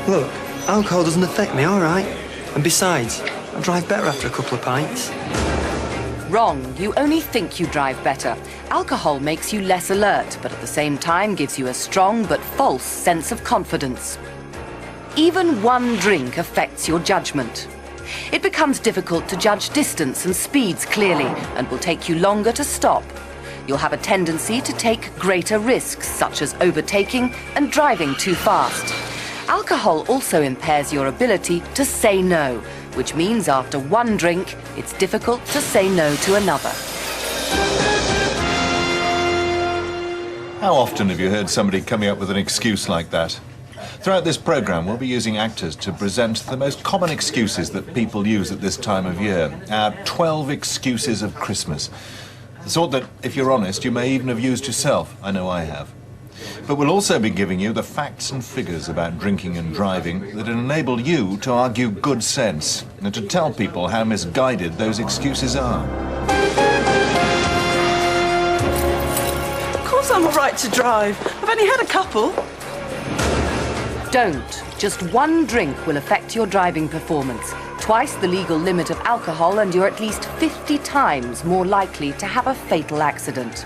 Look, alcohol doesn't affect me, all right? And besides, I drive better after a couple of pints. Wrong. You only think you drive better. Alcohol makes you less alert, but at the same time gives you a strong but false sense of confidence. Even one drink affects your judgment. It becomes difficult to judge distance and speeds clearly, and will take you longer to stop. You'll have a tendency to take greater risks, such as overtaking and driving too fast. Alcohol also impairs your ability to say no, which means after one drink, it's difficult to say no to another. How often have you heard somebody coming up with an excuse like that? Throughout this programme, we'll be using actors to present the most common excuses that people use at this time of year. Our 12 excuses of Christmas. The sort that, if you're honest, you may even have used yourself. I know I have. But we'll also be giving you the facts and figures about drinking and driving that enable you to argue good sense and to tell people how misguided those excuses are. Of course I'm all right to drive. I've only had a couple. Don't. Just one drink will affect your driving performance. Twice the legal limit of alcohol, and you're at least 50 times more likely to have a fatal accident.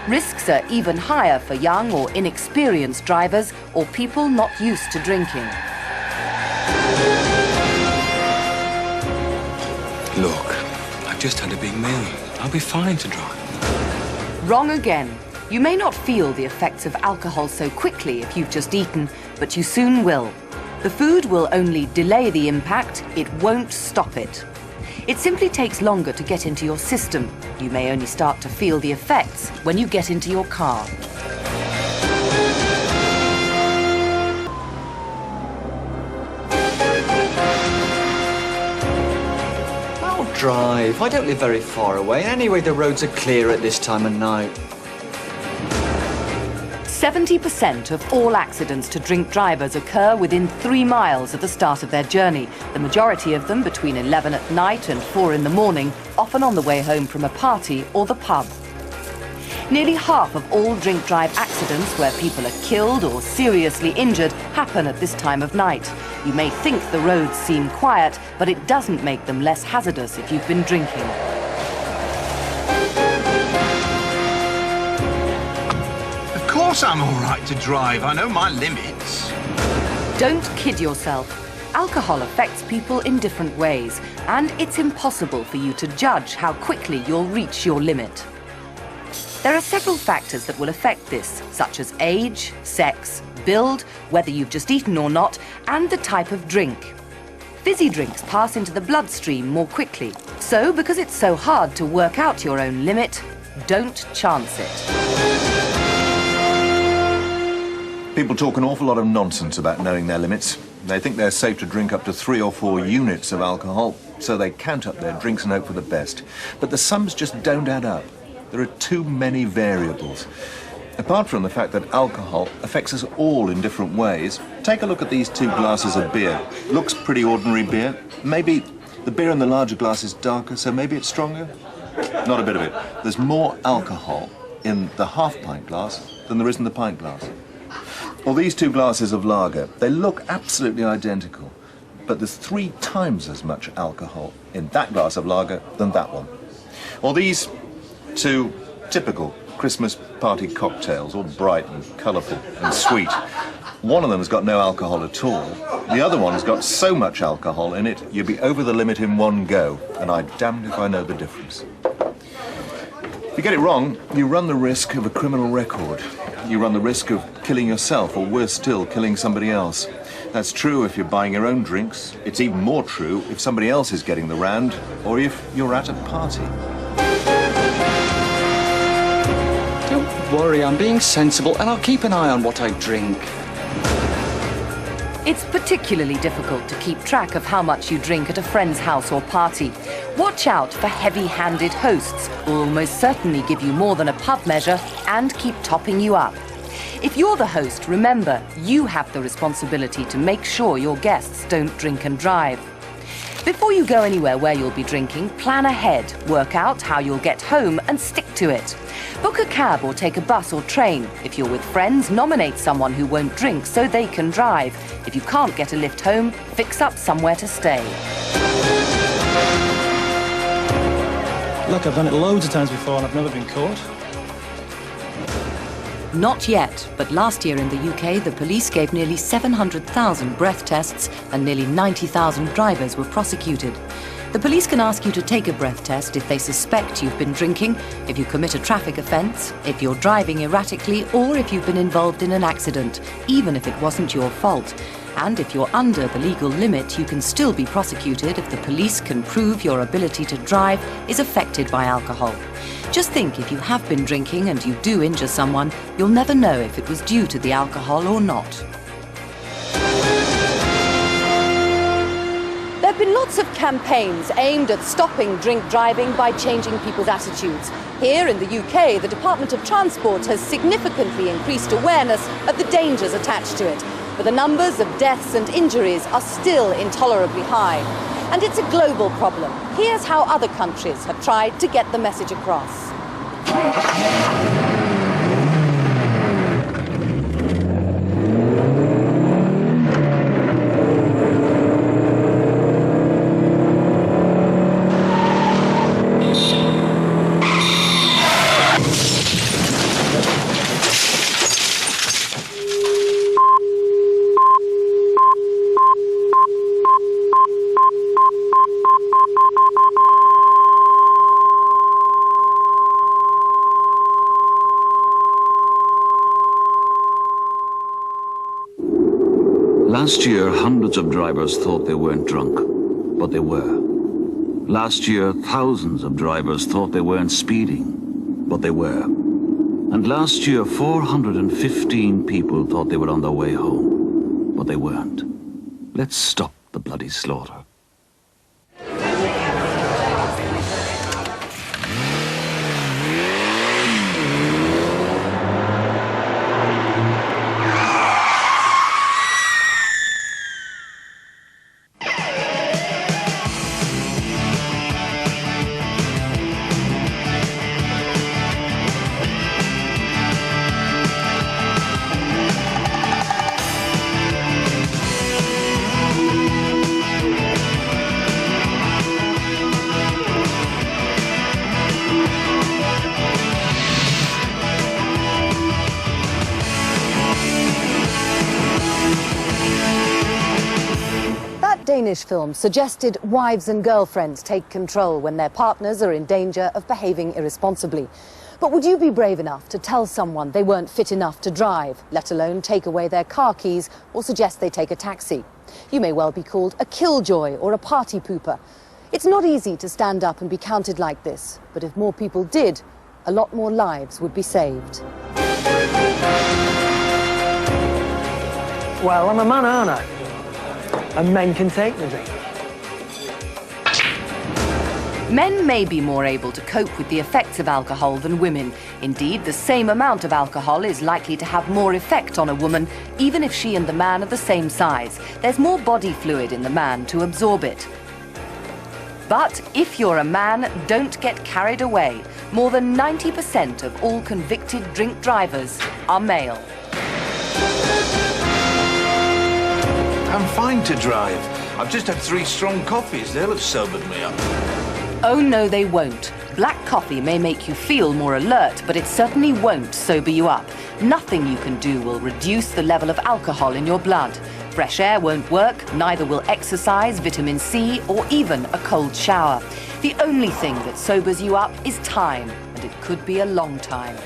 Risks are even higher for young or inexperienced drivers or people not used to drinking. Look, I've just had a big meal. I'll be fine to drive. Wrong again. You may not feel the effects of alcohol so quickly if you've just eaten, but you soon will. The food will only delay the impact, it won't stop it. It simply takes longer to get into your system. You may only start to feel the effects when you get into your car. I'll drive. I don't live very far away. Anyway, the roads are clear at this time of night. 70% of all accidents to drink drivers occur within 3 miles of the start of their journey, the majority of them between 11 at night and 4 in the morning, often on the way home from a party or the pub. Nearly half of all drink-drive accidents where people are killed or seriously injured happen at this time of night. You may think the roads seem quiet, but it doesn't make them less hazardous if you've been drinking. Of course I'm all right to drive. I know my limits. Don't kid yourself. Alcohol affects people in different ways, and it's impossible for you to judge how quickly you'll reach your limit. There are several factors that will affect this, such as age, sex, build, whether you've just eaten or not, and the type of drink. Fizzy drinks pass into the bloodstream more quickly. So, because it's so hard to work out your own limit, don't chance it. People talk an awful lot of nonsense about knowing their limits. They think they're safe to drink up to 3 or 4 units of alcohol, so they count up their drinks and hope for the best. But the sums just don't add up. There are too many variables. Apart from the fact that alcohol affects us all in different ways, take a look at these 2 glasses of beer. Looks pretty ordinary beer. Maybe the beer in the larger glass is darker, so maybe it's stronger? Not a bit of it. There's more alcohol in the half-pint glass than there is in the pint glass. Or these 2 glasses of lager, they look absolutely identical, but there's 3 times as much alcohol in that glass of lager than that one. Or these 2 typical Christmas party cocktails, all bright and colourful and sweet. One of them's got no alcohol at all. The other one's got so much alcohol in it, you'd be over the limit in one go, and I'm damned if I know the difference. If you get it wrong, you run the risk of a criminal record. You run the risk of killing yourself, or worse still, killing somebody else. That's true if you're buying your own drinks. It's even more true if somebody else is getting the round, or if you're at a party. Don't worry, I'm being sensible, and I'll keep an eye on what I drink. It's particularly difficult to keep track of how much you drink at a friend's house or party. Watch out for heavy-handed hosts who will almost certainly give you more than a pub measure and keep topping you up. If you're the host, remember, you have the responsibility to make sure your guests don't drink and drive. Before you go anywhere where you'll be drinking, plan ahead, work out how you'll get home and stick to it. Book a cab or take a bus or train. If you're with friends, nominate someone who won't drink so they can drive. If you can't get a lift home, fix up somewhere to stay. Look, I've done it loads of times before and I've never been caught. Not yet, but last year in the UK, the police gave nearly 700,000 breath tests and nearly 90,000 drivers were prosecuted. The police can ask you to take a breath test if they suspect you've been drinking, if you commit a traffic offence, if you're driving erratically, or if you've been involved in an accident, even if it wasn't your fault. And if you're under the legal limit, you can still be prosecuted if the police can prove your ability to drive is affected by alcohol. Just think, if you have been drinking and you do injure someone, you'll never know if it was due to the alcohol or not. There have been lots of campaigns aimed at stopping drink driving by changing people's attitudes. Here in the UK, the Department of Transport has significantly increased awareness of the dangers attached to it. But the numbers of deaths and injuries are still intolerably high. And it's a global problem. Here's how other countries have tried to get the message across. Last year, hundreds of drivers thought they weren't drunk, but they were. Last year, thousands of drivers thought they weren't speeding, but they were. And last year, 415 people thought they were on their way home, but they weren't. Let's stop the bloody slaughter. Danish film suggested wives and girlfriends take control when their partners are in danger of behaving irresponsibly. But would you be brave enough to tell someone they weren't fit enough to drive, let alone take away their car keys or suggest they take a taxi? You may well be called a killjoy or a party pooper. It's not easy to stand up and be counted like this, but if more people did, a lot more lives would be saved. Well, I'm a man, aren't I? And men can take the drink. Men may be more able to cope with the effects of alcohol than women. Indeed, the same amount of alcohol is likely to have more effect on a woman, even if she and the man are the same size. There's more body fluid in the man to absorb it. But if you're a man, don't get carried away. More than 90% of all convicted drink drivers are male. I'm fine to drive. I've just had 3 strong coffees. They'll have sobered me up. Oh no, they won't. Black coffee may make you feel more alert, but it certainly won't sober you up. Nothing you can do will reduce the level of alcohol in your blood. Fresh air won't work, neither will exercise, vitamin C, or even a cold shower. The only thing that sobers you up is time, and it could be a long time.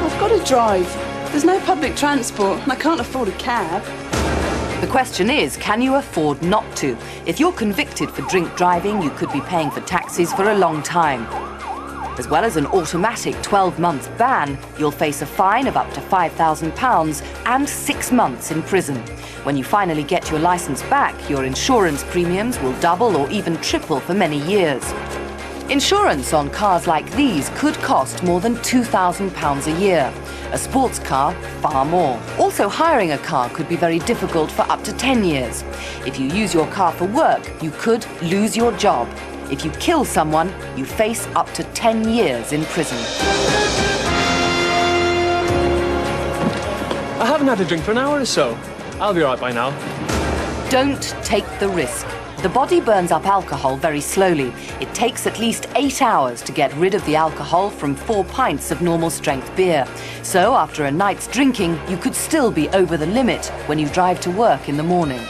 I've got to drive. There's no public transport and I can't afford a cab. The question is, can you afford not to? If you're convicted for drink driving, you could be paying for taxis for a long time. As well as an automatic 12-month ban, you'll face a fine of up to £5,000 and 6 months in prison. When you finally get your licence back, your insurance premiums will double or even triple for many years. Insurance on cars like these could cost more than £2,000 a year. A sports car, far more. Also, hiring a car could be very difficult for up to 10 years. If you use your car for work, you could lose your job. If you kill someone, you face up to 10 years in prison. I haven't had a drink for an hour or so. I'll be all right by now. Don't take the risk. The body burns up alcohol very slowly. It takes at least 8 hours to get rid of the alcohol from 4 pints of normal strength beer. So after a night's drinking, you could still be over the limit when you drive to work in the morning.